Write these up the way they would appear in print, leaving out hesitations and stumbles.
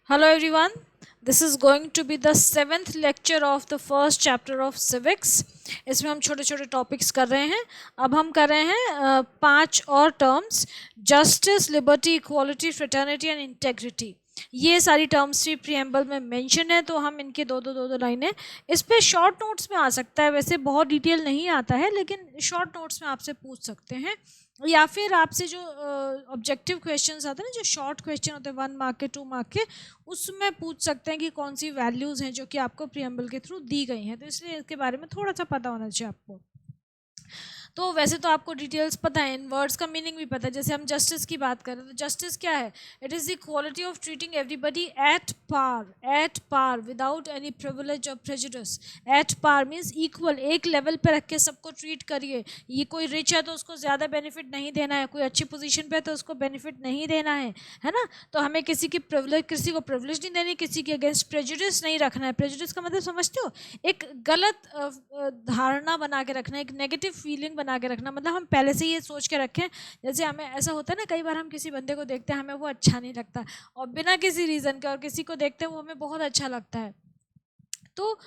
Hello everyone. This is going to be the seventh lecture of the first chapter of civics. इसमें हम छोटे छोटे topics कर रहे हैं. अब हम कर रहे हैं 5 और terms: justice, liberty, equality, fraternity and integrity. ये सारी टर्म्स भी प्रीएम्बल में मेंशन है, तो हम इनके दो लाइनें इस पे शॉर्ट नोट्स में आ सकता है. वैसे बहुत डिटेल नहीं आता है, लेकिन शॉर्ट नोट्स में आपसे पूछ सकते हैं, या फिर आपसे जो ऑब्जेक्टिव क्वेश्चंस आते हैं ना, जो शॉर्ट क्वेश्चन होते हैं 1 मार्क के 2 मार्क के, उसमें पूछ सकते हैं कि कौन सी वैल्यूज़ हैं जो कि आपको प्रीएम्बल के थ्रू दी गई हैं. तो इसलिए इसके बारे में थोड़ा सा पता होना चाहिए आपको. तो वैसे तो आपको डिटेल्स पता है, इन वर्ड्स का मीनिंग भी पता है. जैसे हम जस्टिस की बात करें तो जस्टिस क्या है? It is the quality of treating everybody at par without any privilege और prejudice. At par means equal, एक लेवल पे रख के सबको ट्रीट करिए. ये कोई रिच है तो उसको ज़्यादा बेनिफिट नहीं देना है, कोई अच्छी पोजीशन पे है तो उसको बेनिफिट नहीं देना है ना. तो हमें किसी को प्रिविलेज नहीं देनी, किसी के अगेंस्ट प्रेजुडिस नहीं रखना है. प्रेजुडिस का मतलब समझते हो? एक गलत धारणा बना के रखना, एक नेगेटिव फीलिंग बना के रखना. मतलब हम पहले से ये सोच के रखें. जैसे हमें ऐसा होता है ना, कई बार हम किसी बंदे को देखते हैं, हमें वो अच्छा नहीं लगता, और बिना किसी रीज़न के, और किसी को देखते हैं वो हमें बहुत अच्छा लगता है. तो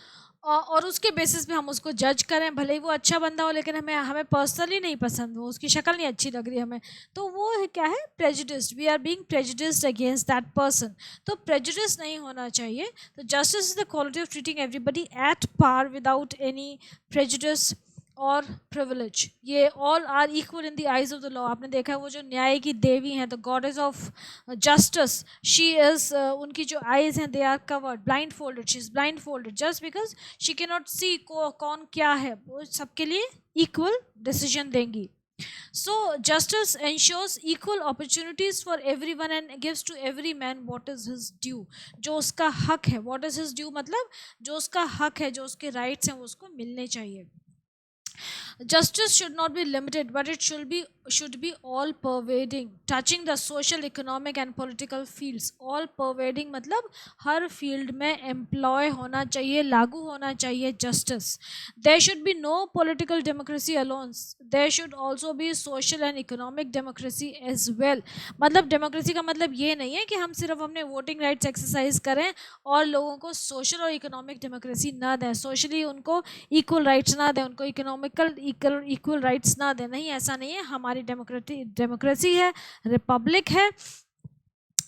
और उसके बेसिस पे हम उसको जज करें, भले ही वो अच्छा बंदा हो, लेकिन हमें हमें पर्सनली नहीं पसंद, वो उसकी शक्ल नहीं अच्छी लग रही हमें, तो वो है क्या है? Prejudiced. We are being prejudiced against that person. तो प्रेजुडिस नहीं होना चाहिए. तो justice is the quality of treating everybody at par without any prejudice और प्रिविलेज. ये all are equal in the eyes of the law. आपने देखा है वो जो न्याय की देवी हैं, the goddess of justice, she is, उनकी जो आइज हैं they are covered, blindfolded. She is blind folded just because she can not see कौन क्या है. वो सबके लिए इक्वल डिसीजन देंगी. So justice ensures equal opportunities for everyone and gives to every man what is his due. जो उसका हक है, what is his due मतलब जो उसका हक है, जो उसके राइट्स हैं, वो उसको मिलने चाहिए. Justice should not be limited, but it should be all pervading, touching the social, economic and political fields. All pervading मतलब हर फील्ड में एम्प्लॉय होना चाहिए, लागू होना चाहिए justice. There should be no political democracy alone. There should also be social and economic democracy as well. मतलब democracy का मतलब ये नहीं है कि हम सिर्फ अपने वोटिंग राइट्स एक्सरसाइज करें और लोगों को सोशल और इकोनॉमिक डेमोक्रेसी ना दें, सोशली उनको इक्वल राइट्स ना दें, उनको इकोनॉमिकल इक्वल राइट्स ना दें. नहीं, ऐसा नहीं है. हमारी डेमोक्रेसी है, रिपब्लिक है.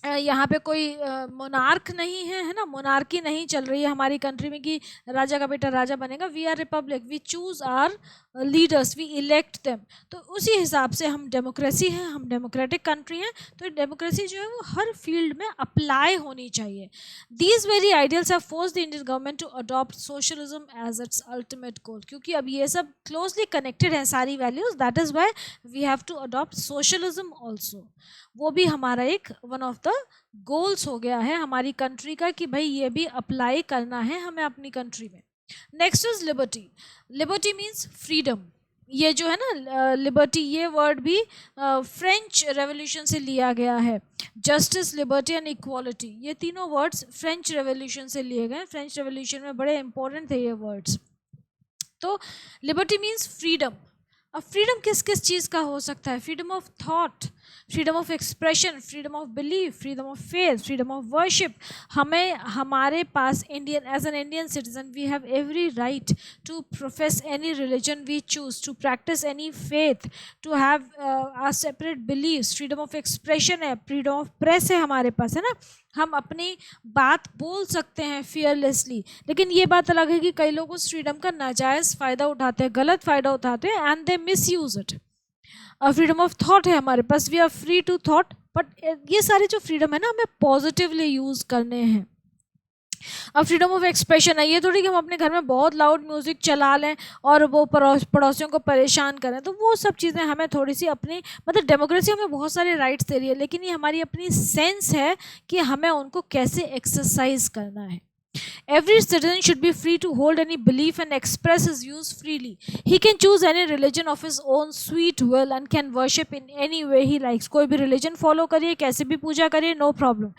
यहाँ पे कोई मोनार्क नहीं है ना. मोनार्की नहीं चल रही है हमारी कंट्री में कि राजा का बेटा राजा बनेगा. We are republic, we choose our leaders, we elect them. तो उसी हिसाब से हम डेमोक्रेसी हैं, हम डेमोक्रेटिक कंट्री हैं. तो डेमोक्रेसी जो है वो हर फील्ड में अप्लाई होनी चाहिए. These very ideals have forced the Indian government to adopt socialism as its ultimate goal. क्योंकि अब ये सब क्लोजली कनेक्टेड हैं सारी values, that is why we have to adopt socialism also. वो भी हमारा एक वन ऑफ द गोल्स हो गया है हमारी कंट्री का, कि भाई ये भी अप्लाई करना है हमें अपनी कंट्री में. Next is liberty. Liberty means freedom. ये जो है ना लिबर्टी, ये वर्ड भी फ्रेंच रेवोल्यूशन से लिया गया है. जस्टिस, लिबर्टी एंड इक्वालिटी, ये तीनों वर्ड्स फ्रेंच रेवोल्यूशन से लिए गए. फ्रेंच रेवोल्यूशन में बड़े इंपॉर्टेंट थे ये वर्ड्स. तो लिबर्टी मीन्स फ्रीडम. अब फ्रीडम किस किस चीज़ का हो सकता है? Freedom of thought, freedom of expression, freedom of belief, freedom of faith, freedom of worship. हमें, हमारे पास Indian, as an Indian citizen we have every right to profess any religion we choose, to practise any faith, to have our separate believes. Freedom of expression है, freedom of press है हमारे पास, है ना. हम अपनी बात बोल सकते हैं फियरलेसली. लेकिन ये बात अलग है कि कई लोग उस फ्रीडम का नाजायज़ फ़ायदा उठाते हैं, गलत फ़ायदा उठाते हैं, and they misuse it. Freedom of thought है हमारे पास, we are free to thought. But ये सारे जो फ्रीडम है ना, हमें पॉजिटिवली यूज़ करने हैं. अब फ्रीडम ऑफ एक्सप्रेशन है, ये थोड़ी कि हम अपने घर में बहुत लाउड म्यूज़िक चला लें और वो पड़ोसियों को परेशान करें. तो वो सब चीज़ें हमें थोड़ी सी अपनी, मतलब डेमोक्रेसी हमें बहुत सारे राइट्स दे रही है, लेकिन ये हमारी अपनी सेंस है कि हमें उनको कैसे एक्सरसाइज करना है. Every citizen should be free to hold any belief and express his views freely. He can choose any religion of his own sweet will and can worship in any way he likes. कोई भी religion follow करिए, कैसे भी पूजा करिए, no problem.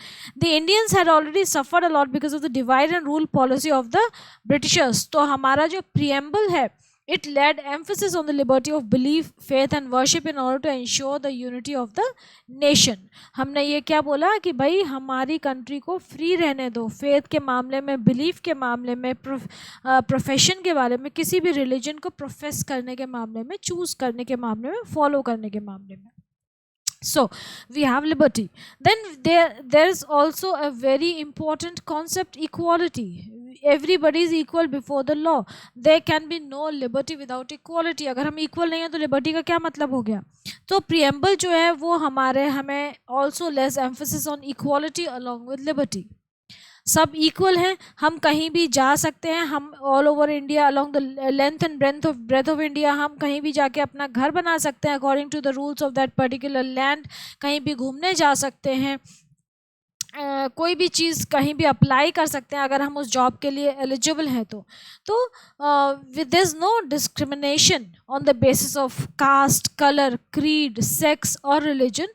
The Indians had already suffered a lot because of the divide and rule policy of the Britishers. तो हमारा जो preamble है It laid emphasis on the liberty of belief, faith and worship in order to ensure the unity of the nation. हमने ये क्या बोला कि भाई हमारी कंट्री को फ्री रहने दो, फेथ के मामले में, बिलीफ के मामले में, प्रोफेशन के बारे में, किसी भी रिलीजन को प्रोफेस करने के मामले में, चूज करने के मामले में, फॉलो करने के मामले में. So we have liberty. Then there is also a very important concept, equality. Everybody is equal before the law. There can be no liberty without equality. अगर हम equal नहीं है तो liberty का क्या मतलब हो गया? तो preamble जो है वो हमें also less emphasis on equality along with liberty. सब इक्वल हैं, हम कहीं भी जा सकते हैं, हम all over India along the length and breadth of India हम कहीं भी जाके अपना घर बना सकते हैं according to the rules of that particular land. कहीं भी घूमने जा सकते हैं, कोई भी चीज़ कहीं भी अप्लाई कर सकते हैं अगर हम उस जॉब के लिए एलिजिबल हैं तो with this no discrimination on the basis of caste, colour, creed, sex और रिलीजन.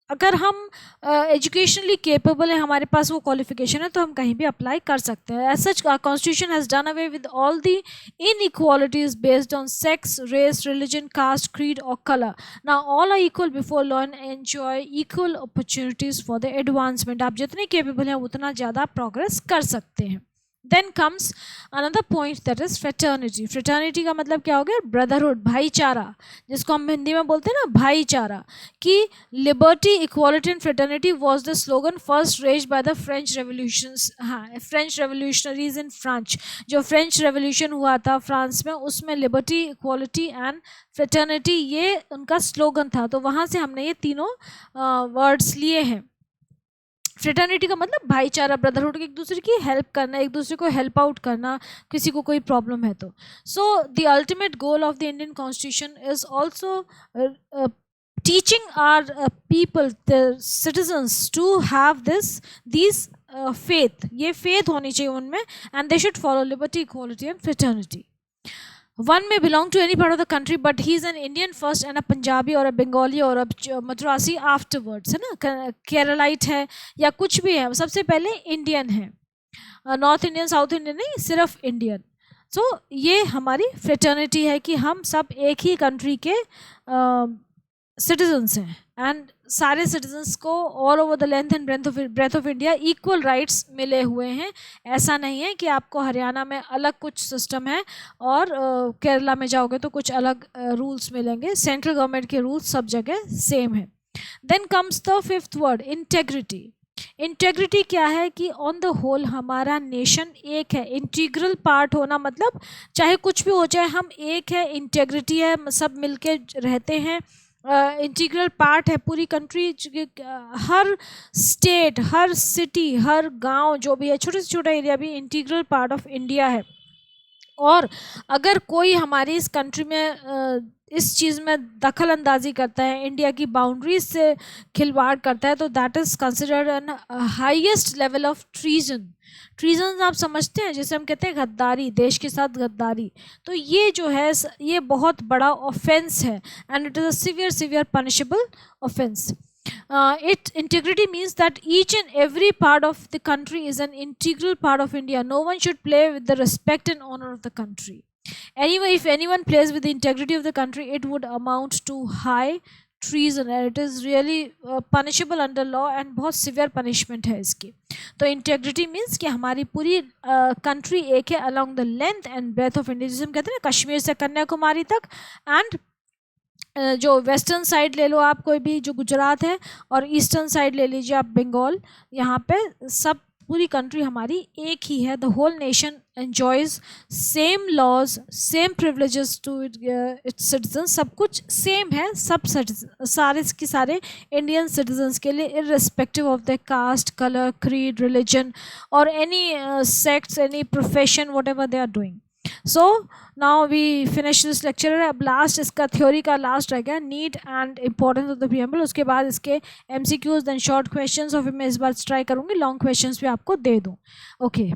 अगर हम एजुकेशनली केपेबल है, हमारे पास वो क्वालिफिकेशन है, तो हम कहीं भी अप्लाई कर सकते हैं. As such constitution has done away with all the inequalities based on sex, race, religion, caste, creed और colour. Now all are equal before law and enjoy equal opportunities for the advancement. आप जितने capable हैं उतना ज़्यादा progress कर सकते हैं. Then comes another point, that is fraternity. Fraternity का मतलब क्या हो गया? ब्रदरहुड, भाईचारा, जिसको हम हिंदी में बोलते हैं ना भाईचारा. कि liberty, equality and fraternity was the slogan first raised by the French revolutions. हाँ, फ्रेंच रेवोल्यूशनरीज इन फ्रांच. जो फ्रेंच रेवोल्यूशन हुआ था फ्रांस में, उसमें लिबर्टी, इक्वालिटी एंड फ्रेटर्निटी ये उनका स्लोगन था. तो वहाँ से हमने ये तीनों वर्ड्स लिए हैं. फ्रेटर्निटी का मतलब भाईचारा, ब्रदरहुड, एक दूसरे की हेल्प करना, एक दूसरे को हेल्प आउट करना, किसी को कोई प्रॉब्लम है तो. So the ultimate goal of the Indian constitution is also teaching our people, the citizens, to have these faith. ये फेथ होनी चाहिए उनमें, and they should follow liberty, equality and fraternity. One may belong to any part of the country, but he is an Indian first and a Punjabi or a Bengali or a Madrasi afterwards. है ना, Keralite है या कुछ भी है, सबसे पहले Indian है. नॉर्थ इंडियन, साउथ इंडियन नहीं, सिर्फ इंडियन. सो ये हमारी फ्रेटर्निटी है कि हम सब एक ही कंट्री के सिटीजन्स हैं, एंड सारे सिटीजन्स को all over the length and breadth of India equal rights मिले हुए हैं. ऐसा नहीं है कि आपको हरियाणा में अलग कुछ सिस्टम है और केरला में जाओगे तो कुछ अलग रूल्स मिलेंगे. सेंट्रल गवर्नमेंट के रूल्स सब जगह सेम है. Then comes the fifth word, integrity. Integrity क्या है कि ऑन द होल हमारा नेशन एक है. इंटीग्रल पार्ट होना मतलब चाहे कुछ भी हो जाए हम एक है, इंटेग्रिटी है, सब मिलके रहते हैं. इंटीग्रल पार्ट है पूरी कंट्री. हर स्टेट, हर सिटी, हर गांव जो भी है, छोटे से छोटा एरिया भी इंटीग्रल पार्ट ऑफ इंडिया है. और अगर कोई हमारी इस कंट्री में इस चीज़ में दखल अंदाजी करता है, इंडिया की बाउंड्रीज से खिलवाड़ करता है, तो that is considered an highest level of treason. Treason आप समझते हैं, जैसे हम कहते हैं गद्दारी, देश के साथ गद्दारी. तो ये जो है ये बहुत बड़ा ऑफेंस है, and it is a severe punishable offence. Integrity means that each and every part of the country is an integral part of India. No one should play with the respect and honor of the country. Anyway, if anyone plays with the integrity of the country, it would amount to high treason, and it is really punishable under law, and बहुत severe punishment है इसकी. तो integrity means कि हमारी पूरी country एक है along the length and breadth of India. जिसे हम कहते हैं ना, कश्मीर से कन्याकुमारी तक, and जो वेस्टर्न साइड ले लो आप कोई भी, जो गुजरात है, और ईस्टर्न साइड ले लीजिए आप बंगाल, यहाँ पे सब पूरी कंट्री हमारी एक ही है. The whole nation enjoys same laws, same privileges to its citizen. सब कुछ सेम है, सब सारे के सारे इंडियन सिटीजन्स के लिए, irrespective of the caste, colour, creed, religion और any sects, any profession, whatever they are doing. So now we finish this lecture. अब लास्ट इसका थ्योरी का लास्ट रह गया, need and importance of the preamble. उसके बाद इसके MCQs, then short questions, और फिर मैं इस बार ट्राई करूँगी लॉन्ग क्वेश्चंस भी आपको दे दूँ. ओके.